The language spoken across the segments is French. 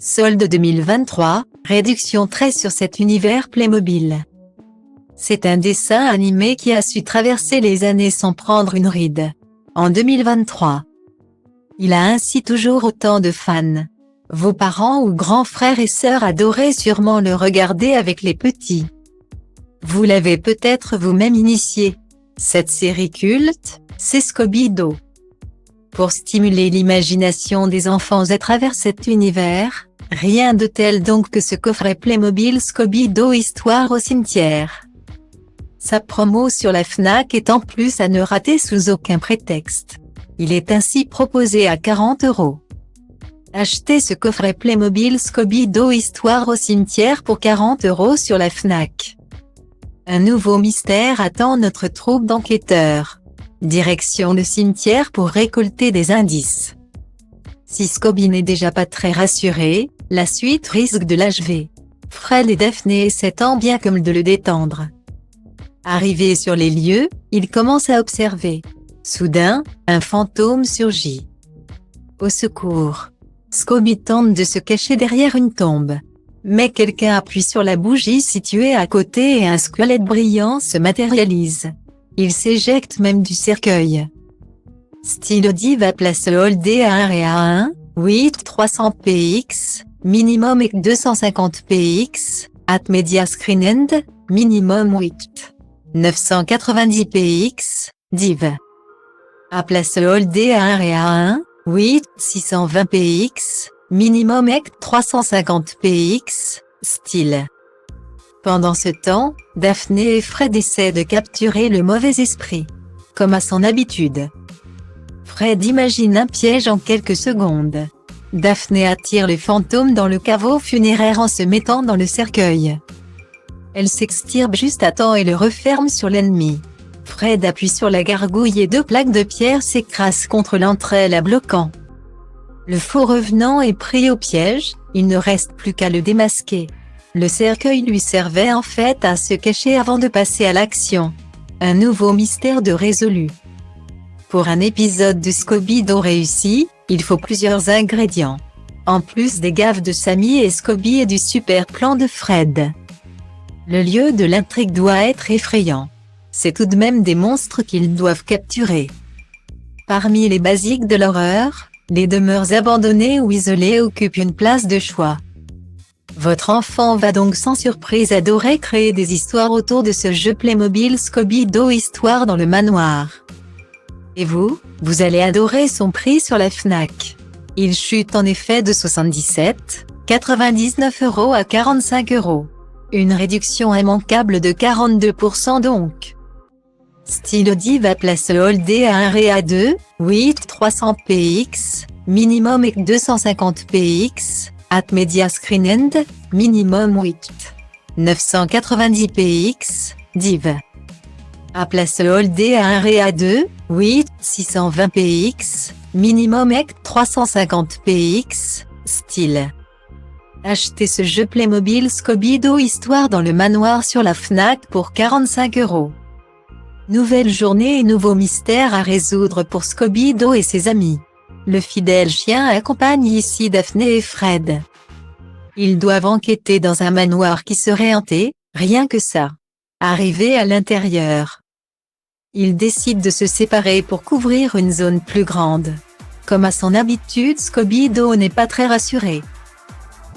Solde 2023, réduction très sur cet univers Playmobil. C'est un dessin animé qui a su traverser les années sans prendre une ride. En 2023. Il a ainsi toujours autant de fans. Vos parents ou grands frères et sœurs adoraient sûrement le regarder avec les petits. Vous l'avez peut-être vous-même initié. Cette série culte, c'est Scooby-Doo. Pour stimuler l'imagination des enfants à travers cet univers, rien de tel donc que ce coffret Playmobil Scooby-Doo Histoire au cimetière. Sa promo sur la Fnac est en plus à ne rater sous aucun prétexte. Il est ainsi proposé à 40 €. Achetez ce coffret Playmobil Scooby-Doo Histoire au cimetière pour 40 € sur la Fnac. Un nouveau mystère attend notre troupe d'enquêteurs. Direction le cimetière pour récolter des indices. Si Scooby n'est déjà pas très rassuré, la suite risque de l'achever. Fred et Daphné essaient tant bien que mal de le détendre. Arrivé sur les lieux, il commence à observer. Soudain, un fantôme surgit. Au secours! Scooby tente de se cacher derrière une tombe. Mais quelqu'un appuie sur la bougie située à côté et un squelette brillant se matérialise. Il s'éjecte même du cercueil. Stylo Diva place le holdé à 1 et à 1, 8 300 px, minimum et 250 px, at media screen end, minimum 8 990 px, div. A place le holdé à 1 et à 1, 8 620 px, minimum et 350 px, style. Pendant ce temps, Daphné et Fred essaient de capturer le mauvais esprit. Comme à son habitude. Fred imagine un piège en quelques secondes. Daphné attire le fantôme dans le caveau funéraire en se mettant dans le cercueil. Elle s'extirpe juste à temps et le referme sur l'ennemi. Fred appuie sur la gargouille et 2 plaques de pierre s'écrasent contre l'entrée la bloquant. Le faux revenant est pris au piège, il ne reste plus qu'à le démasquer. Le cercueil lui servait en fait à se cacher avant de passer à l'action. Un nouveau mystère de résolu. Pour un épisode de Scooby-Doo réussi, il faut plusieurs ingrédients. En plus des gaffes de Sammy et Scooby et du super plan de Fred. Le lieu de l'intrigue doit être effrayant. C'est tout de même des monstres qu'ils doivent capturer. Parmi les basiques de l'horreur, les demeures abandonnées ou isolées occupent une place de choix. Votre enfant va donc sans surprise adorer créer des histoires autour de ce jeu Playmobil Scooby-Doo Histoire dans le manoir. Et vous allez adorer son prix sur la Fnac. Il chute en effet de 77,99 € à 45 €. Une réduction immanquable de 42% donc. Stylo Diva place le holdé à 1 et à 2, 8 300 px, minimum et 250 px. At media screen end, minimum 8 990 px, div. A place le holdé à 1 et à 2, 8 620 px, minimum et 350 px, style. Achetez ce jeu Playmobil Scooby-Doo Histoire dans le manoir sur la Fnac pour 45 €. Nouvelle journée et nouveau mystère à résoudre pour Scooby-Doo et ses amis. Le fidèle chien accompagne ici Daphné et Fred. Ils doivent enquêter dans un manoir qui serait hanté, rien que ça. Arrivés à l'intérieur, ils décident de se séparer pour couvrir une zone plus grande. Comme à son habitude, Scooby-Doo n'est pas très rassuré.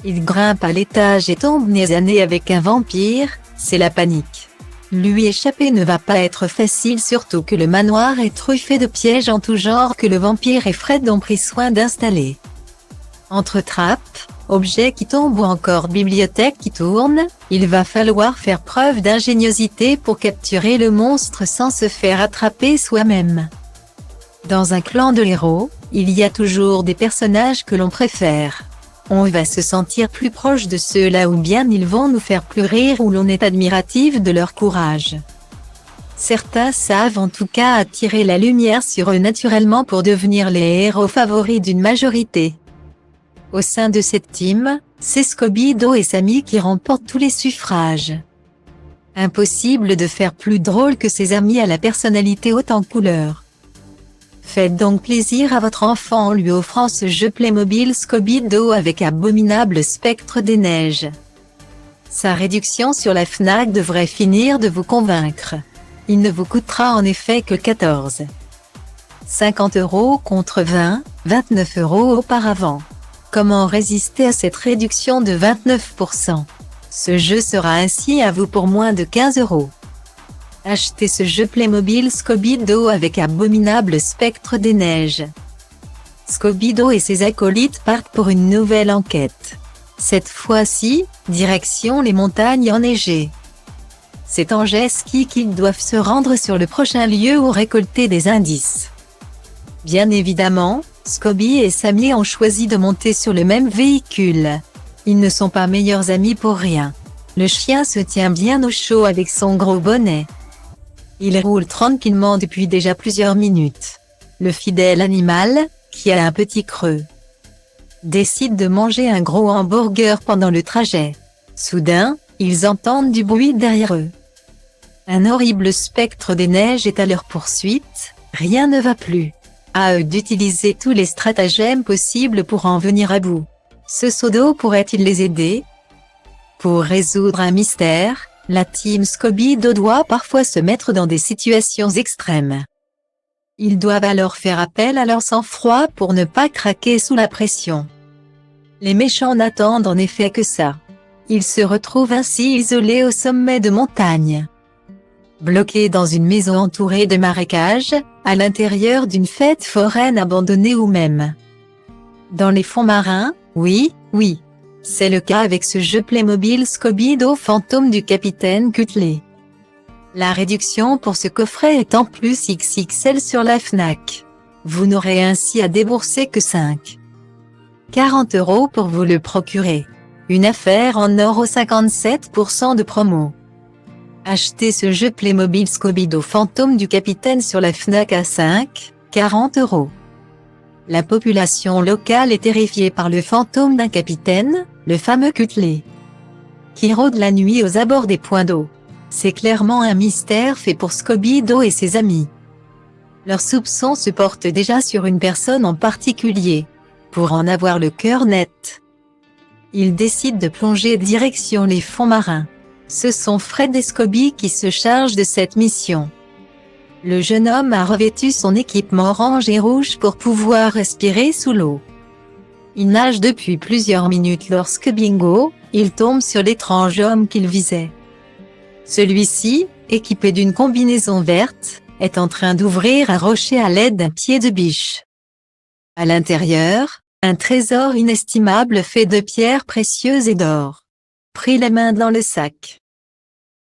Il grimpe à l'étage et tombe nez à nez avec un vampire, c'est la panique. Lui échapper ne va pas être facile surtout que le manoir est truffé de pièges en tout genre que le vampire et Fred ont pris soin d'installer. Entre trappes, objets qui tombent ou encore bibliothèque qui tourne, il va falloir faire preuve d'ingéniosité pour capturer le monstre sans se faire attraper soi-même. Dans un clan de héros, il y a toujours des personnages que l'on préfère. On va se sentir plus proche de ceux-là ou bien ils vont nous faire plus rire ou l'on est admiratif de leur courage. Certains savent en tout cas attirer la lumière sur eux naturellement pour devenir les héros favoris d'une majorité. Au sein de cette team, c'est Scooby-Doo et Sammy qui remportent tous les suffrages. Impossible de faire plus drôle que ses amis à la personnalité haute en couleur. Faites donc plaisir à votre enfant en lui offrant ce jeu Playmobil Scooby-Doo avec Abominable Spectre des Neiges. Sa réduction sur la Fnac devrait finir de vous convaincre. Il ne vous coûtera en effet que 14,50 € contre 29 € auparavant. Comment résister à cette réduction de 29%? Ce jeu sera ainsi à vous pour moins de 15 €. Achetez ce jeu Playmobil Scooby-Doo avec Abominable Spectre des Neiges. Scooby-Doo et ses acolytes partent pour une nouvelle enquête. Cette fois-ci, direction les montagnes enneigées. C'est en jet ski qu'ils doivent se rendre sur le prochain lieu où récolter des indices. Bien évidemment, Scooby et Sammy ont choisi de monter sur le même véhicule. Ils ne sont pas meilleurs amis pour rien. Le chien se tient bien au chaud avec son gros bonnet. Il roule tranquillement depuis déjà plusieurs minutes. Le fidèle animal, qui a un petit creux, décide de manger un gros hamburger pendant le trajet. Soudain, ils entendent du bruit derrière eux. Un horrible spectre des neiges est à leur poursuite, rien ne va plus. À eux d'utiliser tous les stratagèmes possibles pour en venir à bout. Ce seau d'eau pourrait-il les aider? Pour résoudre un mystère, la team Scooby-Doo doit parfois se mettre dans des situations extrêmes. Ils doivent alors faire appel à leur sang-froid pour ne pas craquer sous la pression. Les méchants n'attendent en effet que ça. Ils se retrouvent ainsi isolés au sommet de montagnes. Bloqués dans une maison entourée de marécages, à l'intérieur d'une fête foraine abandonnée ou même dans les fonds marins, oui. C'est le cas avec ce jeu Playmobil Scooby-Doo Fantôme du Capitaine Cutley. La réduction pour ce coffret est en plus XXL sur la Fnac. Vous n'aurez ainsi à débourser que 5,40 € pour vous le procurer. Une affaire en or aux 57% de promo. Achetez ce jeu Playmobil Scooby-Doo Fantôme du Capitaine sur la Fnac à 5,40 €. La population locale est terrifiée par le fantôme d'un capitaine, le fameux Cutley, qui rôde la nuit aux abords des points d'eau. C'est clairement un mystère fait pour Scooby-Doo et ses amis. Leurs soupçons se portent déjà sur une personne en particulier. Pour en avoir le cœur net, ils décident de plonger direction les fonds marins. Ce sont Fred et Scooby qui se chargent de cette mission. Le jeune homme a revêtu son équipement orange et rouge pour pouvoir respirer sous l'eau. Il nage depuis plusieurs minutes lorsque bingo, il tombe sur l'étrange homme qu'il visait. Celui-ci, équipé d'une combinaison verte, est en train d'ouvrir un rocher à l'aide d'un pied de biche. À l'intérieur, un trésor inestimable fait de pierres précieuses et d'or. Pris les mains dans le sac,